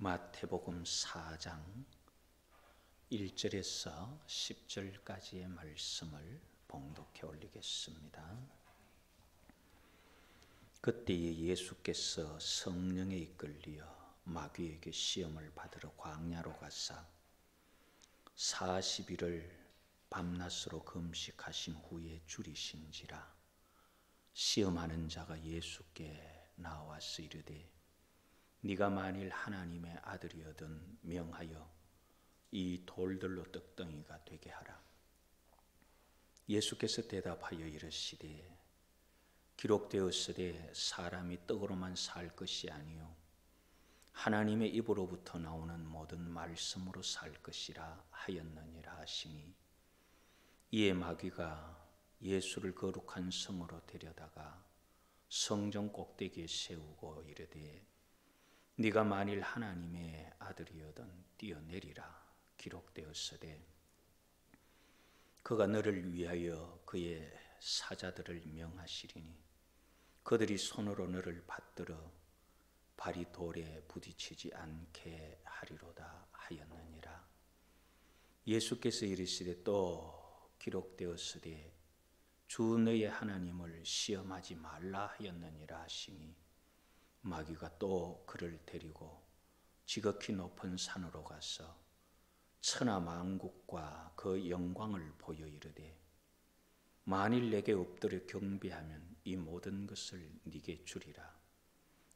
마태복음 4장 1절에서 10절까지의 말씀을 봉독해 올리겠습니다. 그때에 예수께서 성령에 이끌리어 마귀에게 시험을 받으러 광야로 가사 40일을 밤낮으로 금식하신 후에 줄이신지라. 시험하는 자가 예수께 나와서 이르되 네가 만일 하나님의 아들이거든 명하여 이 돌들로 떡덩이가 되게 하라. 예수께서 대답하여 이르시되 기록되었으되 사람이 떡으로만 살 것이 아니요 하나님의 입으로부터 나오는 모든 말씀으로 살 것이라 하였느니라 하시니, 이에 마귀가 예수를 거룩한 성으로 데려다가 성전 꼭대기에 세우고 이르되 네가 만일 하나님의 아들이거든 뛰어내리라. 기록되었으되 그가 너를 위하여 그의 사자들을 명하시리니 그들이 손으로 너를 받들어 발이 돌에 부딪히지 않게 하리로다 하였느니라. 예수께서 이르시되 또 기록되었으되 주 너의 하나님을 시험하지 말라 하였느니라 하시니, 마귀가 또 그를 데리고 지극히 높은 산으로 가서 천하 만국과 그 영광을 보여 이르되 만일 내게 엎드려 경배하면 이 모든 것을 네게 주리라.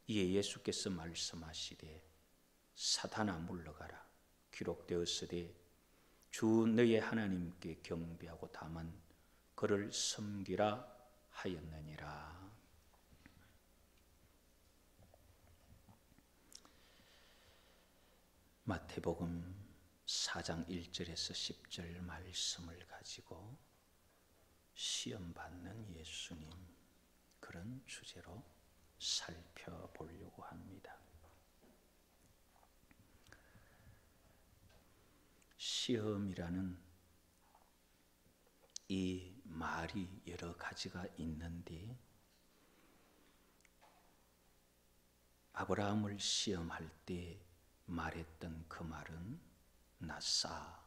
이에 예수께서 말씀하시되 사탄아 물러가라. 기록되었으되 주 너의 하나님께 경배하고 다만 그를 섬기라 하였느니라. 마태복음 4장 1절에서 10절 말씀을 가지고 시험받는 예수님, 그런 주제로 살펴보려고 합니다. 시험이라는 이 말이 여러 가지가 있는데, 아브라함을 시험할 때 말했던 그 말은 나싸,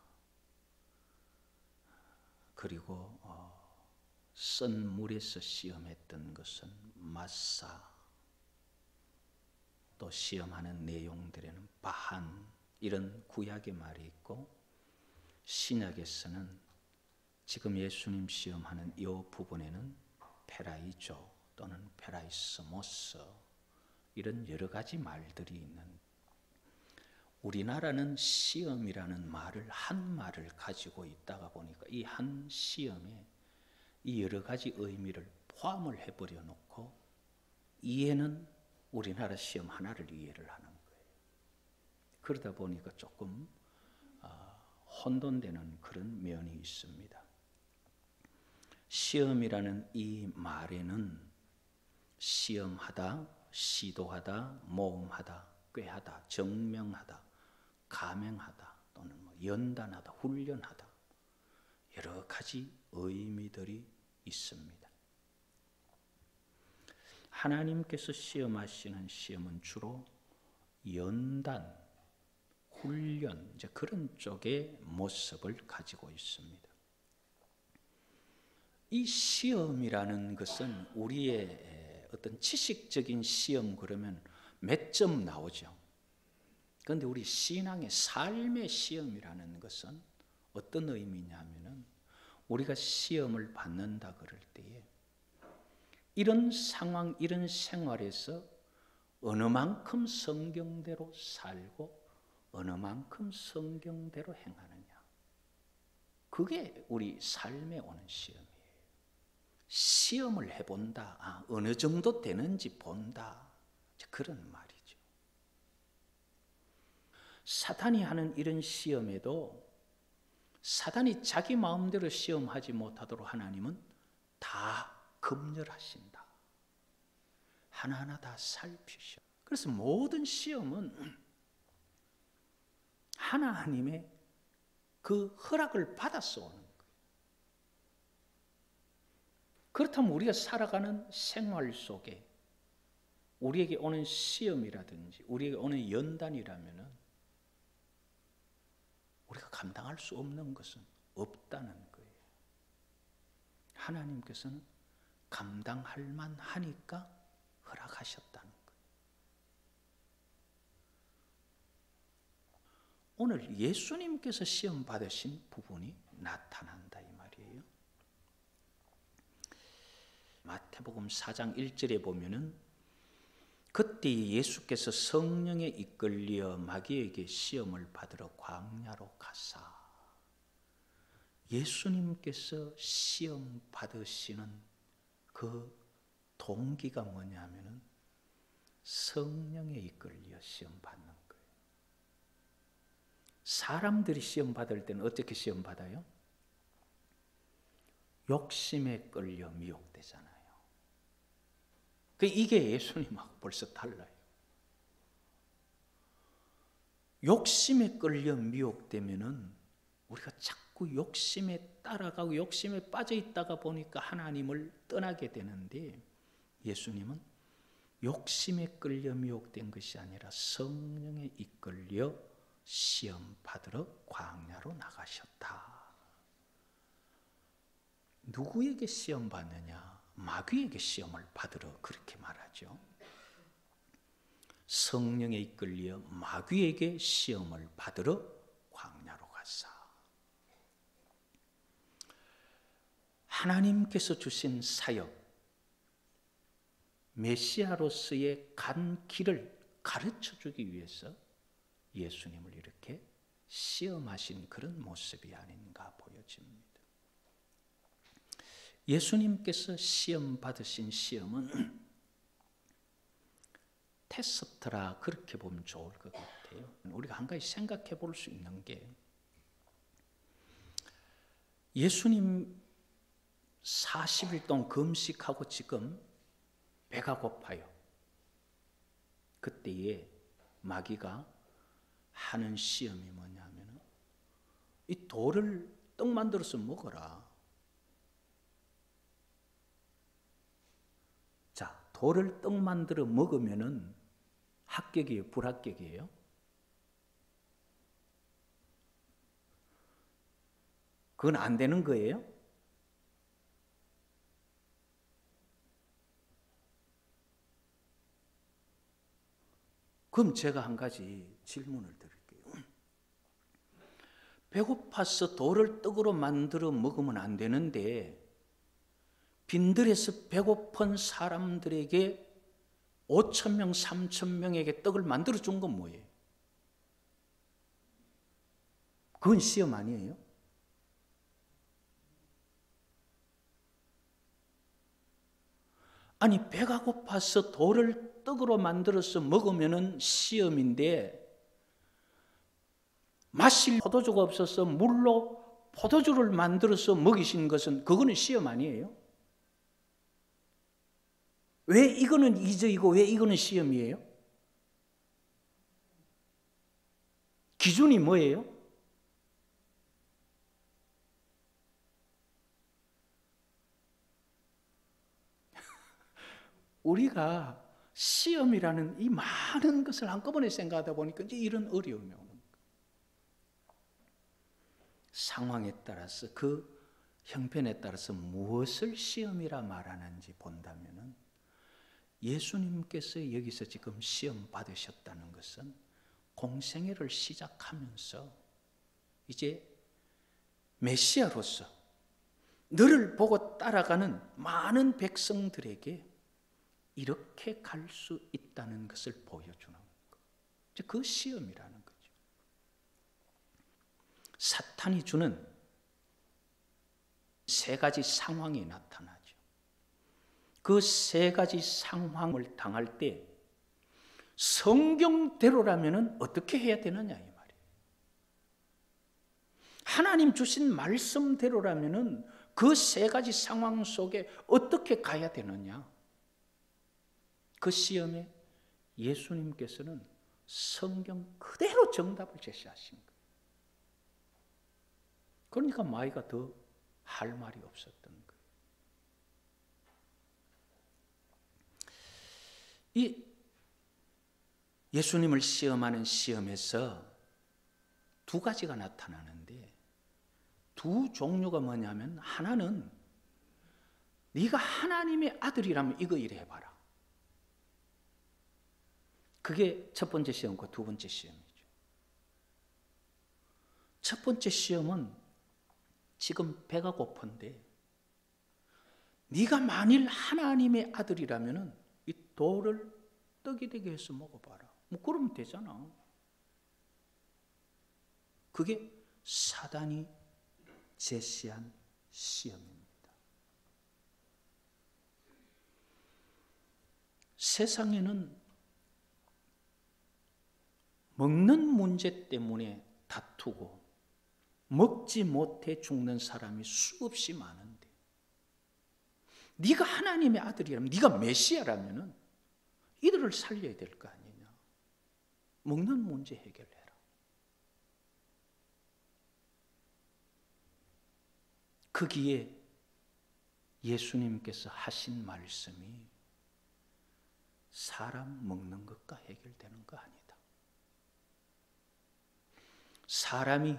그리고 쓴 물에서 시험했던 것은 마싸, 또 시험하는 내용들에는 바한, 이런 구약의 말이 있고, 신약에서는 지금 예수님 시험하는 이 부분에는 페라이조 또는 페라이스모스, 이런 여러 가지 말들이 있는, 우리나라는 시험이라는 말을 한 말을 가지고 있다가 보니까 이 한 시험에 이 여러 가지 의미를 포함을 해버려 놓고 이해는 우리나라 시험 하나를 이해를 하는 거예요. 그러다 보니까 조금 혼돈되는 그런 면이 있습니다. 시험이라는 이 말에는 시험하다, 시도하다, 모험하다, 꾀하다, 증명하다, 감행하다, 또는 연단하다, 훈련하다, 여러 가지 의미들이 있습니다. 하나님께서 시험하시는 시험은 주로 연단, 훈련, 이제 그런 쪽의 모습을 가지고 있습니다. 이 시험이라는 것은 우리의 어떤 지식적인 시험 그러면 몇 점 나오죠. 그런데 우리 신앙의 삶의 시험이라는 것은 어떤 의미냐면은, 우리가 시험을 받는다 그럴 때에 이런 상황, 이런 생활에서 어느 만큼 성경대로 살고 어느 만큼 성경대로 행하느냐, 그게 우리 삶에 오는 시험이에요. 시험을 해본다, 어느 정도 되는지 본다, 그런 말이죠. 사탄이 하는 이런 시험에도 사탄이 자기 마음대로 시험하지 못하도록 하나님은 다 검열하신다. 하나하나 다 살피셔. 그래서 모든 시험은 하나님의 그 허락을 받아서 오는 거예요. 그렇다면 우리가 살아가는 생활 속에 우리에게 오는 시험이라든지 우리에게 오는 연단이라면은 우리가 감당할 수 없는 것은 없다는 거예요. 하나님께서는 감당할 만하니까 허락하셨다는 거예요. 오늘 예수님께서 시험 받으신 부분이 나타난다 이 말이에요. 마태복음 4장 1절에 보면은 그때 예수께서 성령에 이끌려 마귀에게 시험을 받으러 광야로 가사. 예수님께서 시험 받으시는 그 동기가 뭐냐면은 성령에 이끌려 시험 받는 거예요. 사람들이 시험 받을 때는 어떻게 시험 받아요? 욕심에 끌려 미혹되잖아요. 이게 예수님하고 벌써 달라요. 욕심에 끌려 미혹되면은 우리가 자꾸 욕심에 따라가고 욕심에 빠져 있다가 보니까 하나님을 떠나게 되는데, 예수님은 욕심에 끌려 미혹된 것이 아니라 성령에 이끌려 시험 받으러 광야로 나가셨다. 누구에게 시험 받느냐? 마귀에게 시험을 받으러 그렇게 말하죠. 성령에 이끌려 마귀에게 시험을 받으러 광야로 가사. 하나님께서 주신 사역, 메시아로서의 간 길을 가르쳐 주기 위해서 예수님을 이렇게 시험하신 그런 모습이 아닌가 보여집니다. 예수님께서 시험 받으신 시험은 테스트라 그렇게 보면 좋을 것 같아요. 우리가 한 가지 생각해 볼 수 있는 게, 예수님 40일 동안 금식하고 지금 배가 고파요. 그때에 마귀가 하는 시험이 뭐냐면, 이 돌을 떡 만들어서 먹어라. 자, 돌을 떡 만들어 먹으면은 합격이에요, 불합격이에요? 그건 안 되는 거예요? 그럼 제가 한 가지 질문을 드릴게요. 배고파서 돌을 떡으로 만들어 먹으면 안 되는데, 빈들에서 배고픈 사람들에게 5,000명, 3,000명에게 떡을 만들어 준 건 뭐예요? 그건 시험 아니에요? 아니, 배가 고파서 돌을 떡으로 만들어서 먹으면 시험인데, 마실 포도주가 없어서 물로 포도주를 만들어서 먹이신 것은 그거는 시험 아니에요? 왜 이거는 이적이고 왜 이거는 시험이에요? 기준이 뭐예요? 우리가 시험이라는 이 많은 것을 한꺼번에 생각하다 보니까 이제 이런 어려움이 오는 거예요. 상황에 따라서, 그 형편에 따라서 무엇을 시험이라 말하는지 본다면은, 예수님께서 여기서 지금 시험 받으셨다는 것은 공생애를 시작하면서 이제 메시아로서 너를 보고 따라가는 많은 백성들에게 이렇게 갈 수 있다는 것을 보여주는 것. 그 시험이라는 거죠. 사탄이 주는 세 가지 상황이 나타나죠. 그 세 가지 상황을 당할 때 성경대로라면 어떻게 해야 되느냐 이 말이에요. 하나님 주신 말씀대로라면 그 세 가지 상황 속에 어떻게 가야 되느냐. 그 시험에 예수님께서는 성경 그대로 정답을 제시하신 거예요. 그러니까 마귀가 더 할 말이 없었던 거예요. 이 예수님을 시험하는 시험에서 두 가지가 나타나는데, 두 종류가 뭐냐면, 하나는 네가 하나님의 아들이라면 이거 이래 해봐라. 그게 첫 번째 시험과 두 번째 시험이죠. 첫 번째 시험은 지금 배가 고픈데 네가 만일 하나님의 아들이라면 이 돌을 떡이 되게 해서 먹어봐라. 뭐 그러면 되잖아. 그게 사단이 제시한 시험입니다. 세상에는 먹는 문제 때문에 다투고 먹지 못해 죽는 사람이 수없이 많은데, 네가 하나님의 아들이라면, 네가 메시아라면 이들을 살려야 될 거 아니냐. 먹는 문제 해결해라. 거기에 예수님께서 하신 말씀이 사람 먹는 것과 해결되는 거 아니다. 사람이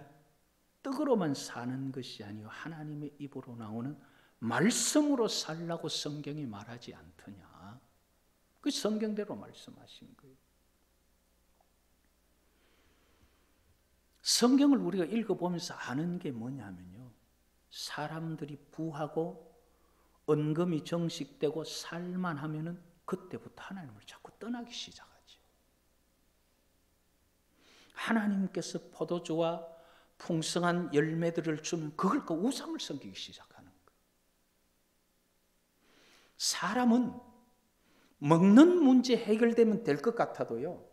떡으로만 사는 것이 아니요 하나님의 입으로 나오는 말씀으로 살라고 성경이 말하지 않더냐. 그 성경대로 말씀하신 거예요. 성경을 우리가 읽어보면서 아는 게 뭐냐면요, 사람들이 부하고 언금이 정식되고 살만 하면은 그때부터 하나님을 자꾸 떠나기 시작하죠. 하나님께서 포도주와 풍성한 열매들을 주면 그걸 그 우상을 섬기기 시작하는 거예요. 사람은 먹는 문제 해결되면 될 것 같아도요,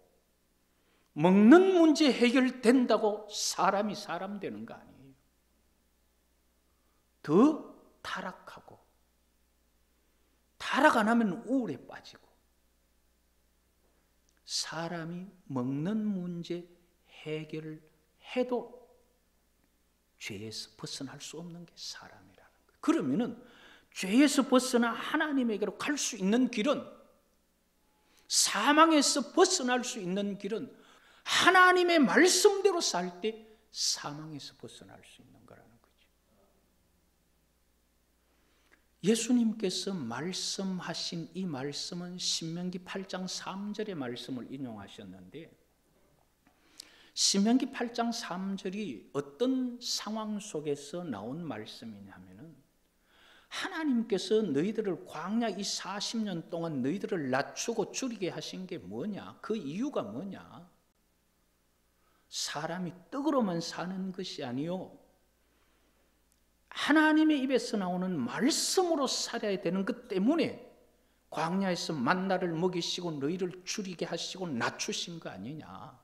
먹는 문제 해결된다고 사람이 사람 되는 거 아니에요. 더 타락하고, 타락 안 하면 우울에 빠지고, 사람이 먹는 문제 해결을 해도 죄에서 벗어날 수 없는 게 사람이라는 거예요. 그러면은 죄에서 벗어나 하나님에게로 갈 수 있는 길은, 사망에서 벗어날 수 있는 길은 하나님의 말씀대로 살 때 사망에서 벗어날 수 있는 거라는 거죠. 예수님께서 말씀하신 이 말씀은 신명기 8장 3절의 말씀을 인용하셨는데, 신명기 8장 3절이 어떤 상황 속에서 나온 말씀이냐면은, 하나님께서 너희들을 광야 이 40년 동안 너희들을 낮추고 줄이게 하신 게 뭐냐? 그 이유가 뭐냐? 사람이 떡으로만 사는 것이 아니요, 하나님의 입에서 나오는 말씀으로 살아야 되는 것 때문에 광야에서 만나를 먹이시고 너희를 줄이게 하시고 낮추신 거 아니냐.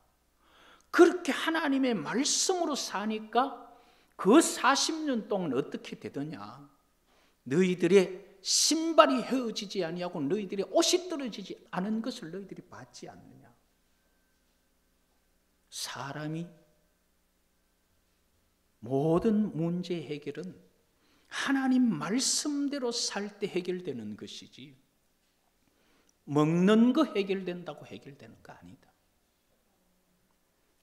그렇게 하나님의 말씀으로 사니까 그 40년 동안 어떻게 되더냐. 너희들의 신발이 헤어지지 아니하고 너희들의 옷이 떨어지지 않은 것을 너희들이 봤지 않느냐. 사람이 모든 문제 해결은 하나님 말씀대로 살 때 해결되는 것이지, 먹는 거 해결된다고 해결되는 거 아니다.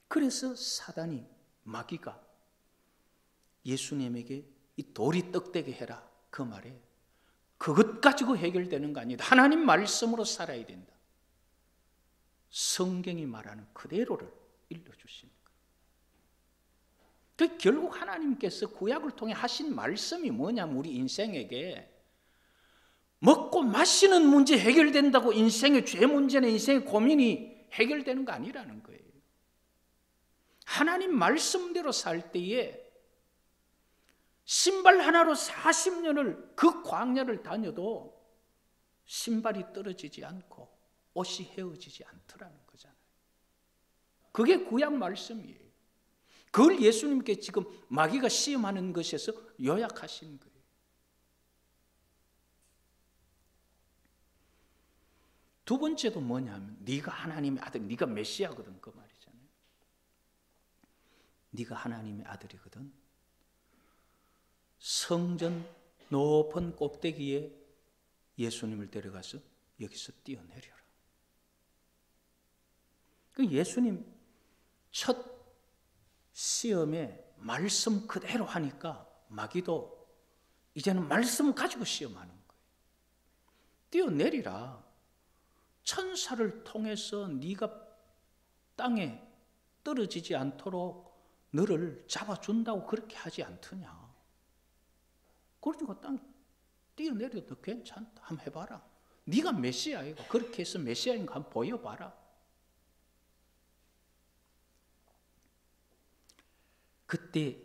그래서 사단이, 마귀가 예수님에게 이 돌이 떡되게 해라, 그 말에 그것 가지고 해결되는 거 아니다. 하나님 말씀으로 살아야 된다. 성경이 말하는 그대로를 일러주십니다. 그 결국 하나님께서 구약을 통해 하신 말씀이 뭐냐면, 우리 인생에게 먹고 마시는 문제 해결된다고 인생의 죄 문제나 인생의 고민이 해결되는 거 아니라는 거예요. 하나님 말씀대로 살 때에 신발 하나로 40년을 그 광야를 다녀도 신발이 떨어지지 않고 옷이 헤어지지 않더라는 거잖아요. 그게 구약 말씀이에요. 그걸 예수님께 지금 마귀가 시험하는 것에서 요약하신 거예요. 두 번째도 뭐냐면, 네가 하나님의 아들, 네가 메시아거든, 그 말이잖아요. 네가 하나님의 아들이거든. 성전 높은 꼭대기에 예수님을 데려가서 여기서 뛰어내려라. 그 예수님 첫 시험에 말씀 그대로 하니까 마귀도 이제는 말씀 가지고 시험하는 거예요. 뛰어내리라. 천사를 통해서 네가 땅에 떨어지지 않도록 너를 잡아준다고 그렇게 하지 않더냐. 그러니까 땅 뛰어내려도 괜찮다. 한번 해봐라. 네가 메시아이고 그렇게 해서 메시아인 거 한번 보여봐라. 그때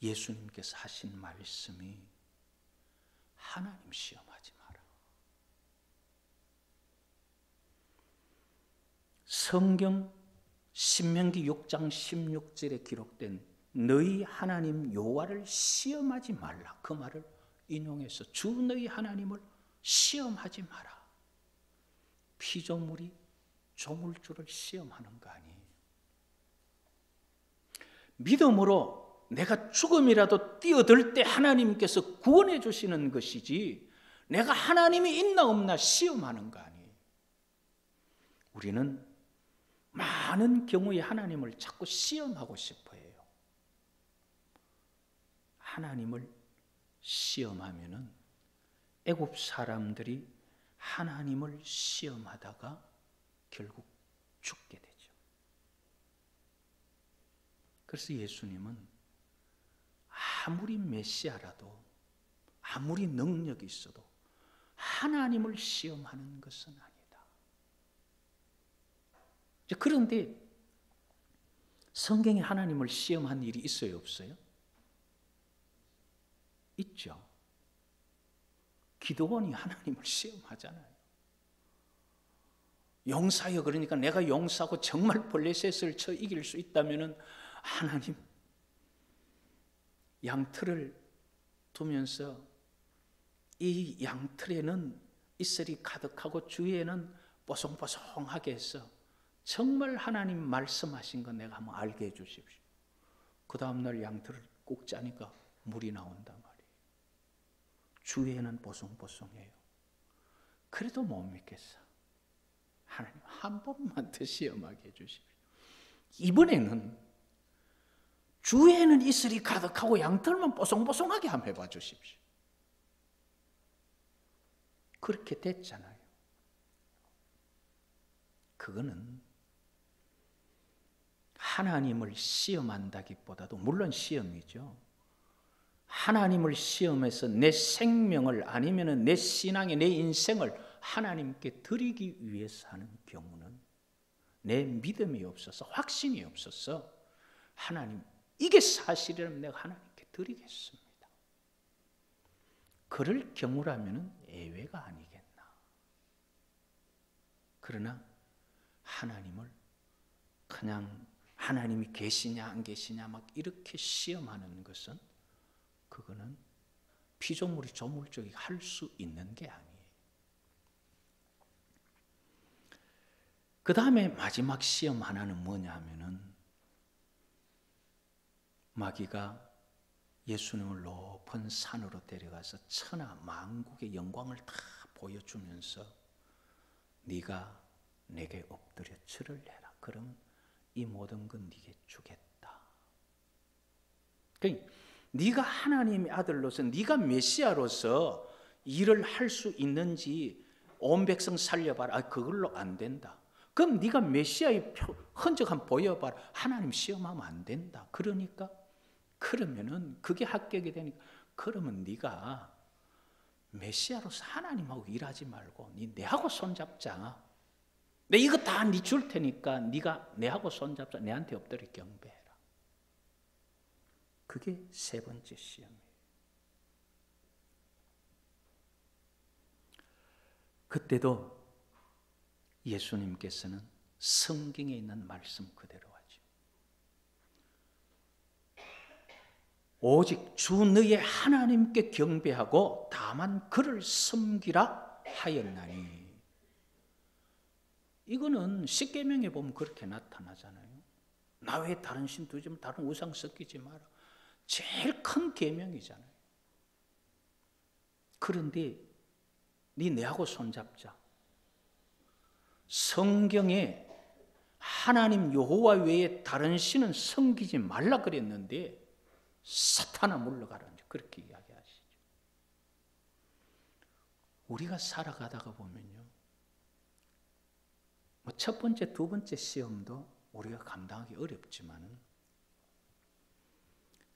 예수님께서 하신 말씀이 하나님 시험하지 마라. 성경 신명기 6장 16절에 기록된 너희 하나님 여호와를 시험하지 말라. 그 말을 인용해서 주 너희 하나님을 시험하지 마라. 피조물이 조물주를 시험하는 거 아니에요. 믿음으로 내가 죽음이라도 뛰어들 때 하나님께서 구원해 주시는 것이지 내가 하나님이 있나 없나 시험하는 거 아니에요. 우리는 많은 경우에 하나님을 자꾸 시험하고 싶어 해요. 하나님을 시험하면은 애굽 사람들이 하나님을 시험하다가 결국 죽게 되죠. 그래서 예수님은 아무리 메시아라도 아무리 능력이 있어도 하나님을 시험하는 것은 아니다. 그런데 성경에 하나님을 시험한 일이 있어요, 없어요? 있죠. 기드온이 하나님을 시험하잖아요. 용사여, 그러니까 내가 용사고 정말 블레셋을 쳐 이길 수 있다면은 하나님 양틀을 두면서 이 양틀에는 이슬이 가득하고 주위에는 뽀송뽀송하게 해서 정말 하나님 말씀하신 거 내가 한번 알게 해 주십시오. 그 다음날 양틀을 꼭 짜니까 물이 나온단 말이에요. 주위에는 뽀송뽀송해요. 그래도 못 믿겠어. 하나님 한 번만 더 시험하게 해 주십시오. 이번에는 주위에는 이슬이 가득하고 양털만 뽀송뽀송하게 한번 해봐 주십시오. 그렇게 됐잖아요. 그거는 하나님을 시험한다기보다도 물론 시험이죠. 하나님을 시험해서 내 생명을 아니면 내 신앙의 내 인생을 하나님께 드리기 위해서 하는 경우는 내 믿음이 없어서 확신이 없어서 하나님 이게 사실이라면 내가 하나님께 드리겠습니다. 그럴 경우라면 예외가 아니겠나. 그러나 하나님을 그냥 하나님이 계시냐 안 계시냐 막 이렇게 시험하는 것은 그거는 피조물이 조물적이 할 수 있는 게 아니에요. 그 다음에 마지막 시험 하나는 뭐냐 하면은 마귀가 예수님을 높은 산으로 데려가서 천하 만국의 영광을 다 보여주면서 네가 내게 엎드려 절을 해라. 그러면 이 모든 건 네게 주겠다. 그러니까 네가 하나님의 아들로서 네가 메시아로서 일을 할 수 있는지 온 백성 살려봐라. 그걸로 안 된다. 그럼 네가 메시아의 흔적 한번 보여봐라. 하나님 시험하면 안 된다. 그러니까 그러면은 그게 합격이 되니까 그러면 네가 메시아로서 하나님하고 일하지 말고 내하고 손잡자. 내 이거 다 네 줄 테니까 네가 내하고 손잡자. 내한테 엎드려 경배해라. 그게 세 번째 시험이에요. 그때도 예수님께서는 성경에 있는 말씀 그대로 하죠. 오직 주 너의 하나님께 경배하고 다만 그를 섬기라 하였나니. 이거는 십계명에 보면 그렇게 나타나잖아요. 나 외에 다른 신 두지 마, 다른 우상 섞이지 마라. 제일 큰 계명이잖아요. 그런데 네 내하고 손잡자. 성경에 하나님 여호와 외에 다른 신은 섬기지 말라 그랬는데 사탄아 물러가라 그렇게 이야기하시죠. 우리가 살아가다가 보면요, 첫 번째, 두 번째 시험도 우리가 감당하기 어렵지만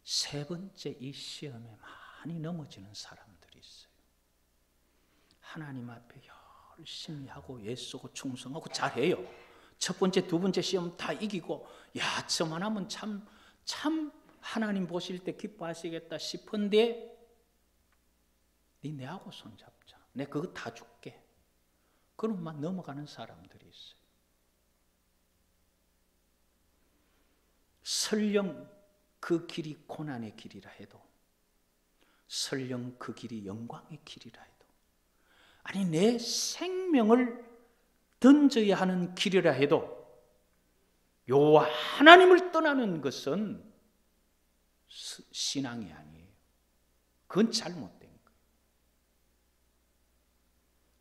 세 번째 이 시험에 많이 넘어지는 사람들이 있어요. 하나님 앞에 열심히 하고 애쓰고 충성하고 잘해요. 첫 번째, 두 번째 시험 다 이기고, 야, 저만 하면 참 하나님 보실 때 기뻐하시겠다 싶은데, 네 내하고 손잡자. 내 그거 다 줄게. 그런만 넘어가는 사람들이 있어요. 설령 그 길이 고난의 길이라 해도, 설령 그 길이 영광의 길이라 해도, 아니 내 생명을 던져야 하는 길이라 해도 여호와 하나님을 떠나는 것은 신앙이 아니에요. 그건 잘못된 거예요.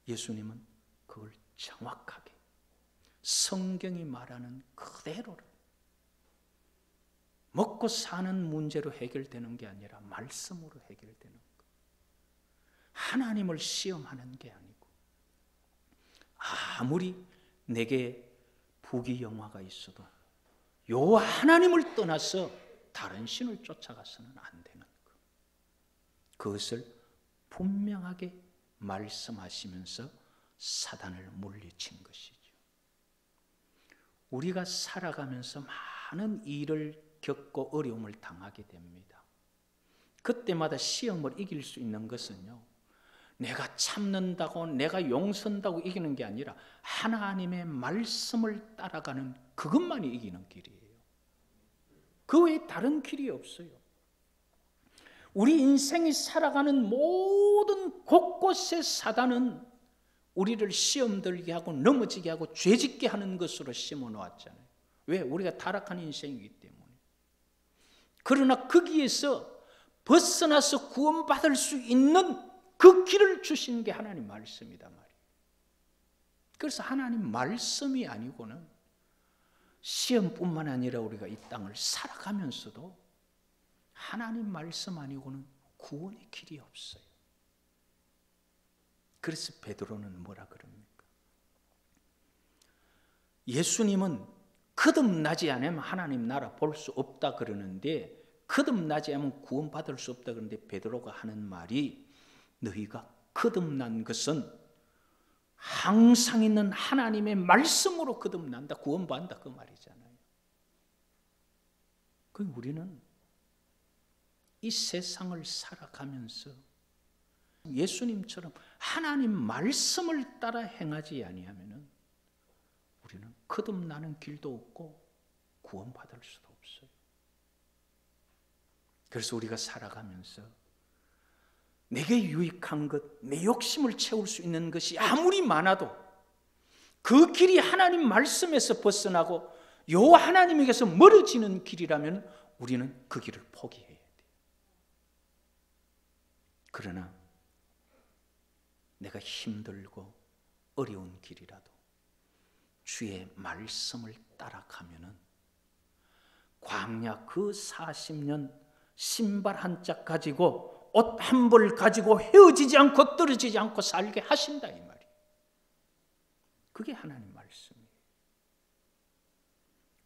예수님은 그걸 정확하게 성경이 말하는 그대로를, 먹고 사는 문제로 해결되는 게 아니라 말씀으로 해결되는 거. 하나님을 시험하는 게 아니고, 아무리 내게 부귀영화가 있어도 여호와 하나님을 떠나서 다른 신을 쫓아가서는 안 되는 것. 그것을 분명하게 말씀하시면서 사단을 물리친 것이죠. 우리가 살아가면서 많은 일을 겪고 어려움을 당하게 됩니다. 그때마다 시험을 이길 수 있는 것은요, 내가 참는다고, 내가 용선다고 이기는 게 아니라 하나님의 말씀을 따라가는 그것만이 이기는 길이에요. 그 외에 다른 길이 없어요. 우리 인생이 살아가는 모든 곳곳에 사단은 우리를 시험 들게 하고 넘어지게 하고 죄짓게 하는 것으로 심어 놓았잖아요. 왜? 우리가 타락한 인생이기 때문에. 그러나 거기에서 벗어나서 구원받을 수 있는 그 길을 주신 게 하나님 말씀이다 말이에요. 그래서 하나님 말씀이 아니고는 시험뿐만 아니라 우리가 이 땅을 살아가면서도 하나님 말씀 아니고는 구원의 길이 없어요. 그래서 베드로는 뭐라 그럽니까? 예수님은 거듭나지 않으면 하나님 나라 볼 수 없다 그러는데, 거듭나지 않으면 구원받을 수 없다 그러는데 베드로가 하는 말이, 너희가 거듭난 것은 항상 있는 하나님의 말씀으로 거듭난다, 구원받는다 그 말이잖아요. 그 우리는 이 세상을 살아가면서 예수님처럼 하나님 말씀을 따라 행하지 아니하면은 우리는 거듭나는 길도 없고 구원받을 수도 없어요. 그래서 우리가 살아가면서 내게 유익한 것, 내 욕심을 채울 수 있는 것이 아무리 많아도 그 길이 하나님 말씀에서 벗어나고 여호와 하나님에게서 멀어지는 길이라면 우리는 그 길을 포기해야 돼요. 그러나 내가 힘들고 어려운 길이라도 주의 말씀을 따라가면은 광야 그 40년 신발 한 짝 가지고 옷 한 벌 가지고 헤어지지 않고 떨어지지 않고 살게 하신다 이 말이에요. 그게 하나님 말씀이에요.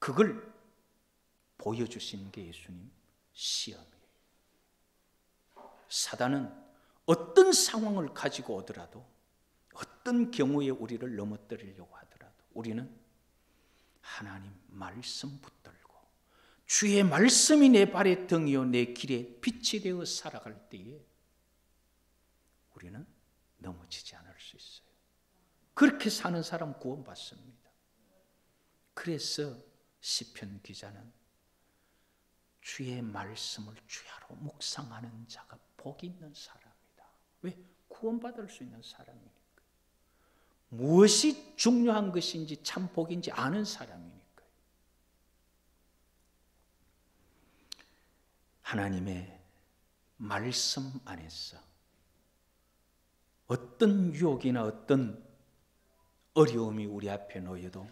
그걸 보여주신 게 예수님 시험이에요. 사단은 어떤 상황을 가지고 오더라도, 어떤 경우에 우리를 넘어뜨리려고 하더라도 우리는 하나님 말씀 붙들고 주의 말씀이 내 발의 등이요 내 길에 빛이 되어 살아갈 때에 우리는 넘어지지 않을 수 있어요. 그렇게 사는 사람 구원받습니다. 그래서 시편 기자는 주의 말씀을 주야로 묵상하는 자가 복이 있는 사람이다. 왜? 구원받을 수 있는 사람이니까. 무엇이 중요한 것인지 참 복인지 아는 사람이니까. 하나님의 말씀 안에서 어떤 유혹이나 어떤 어려움이 우리 앞에 놓여도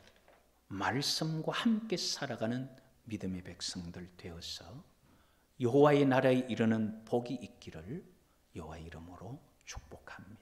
말씀과 함께 살아가는 믿음의 백성들 되어서 여호와의 나라에 이르는 복이 있기를 여호와 이름으로 축복합니다.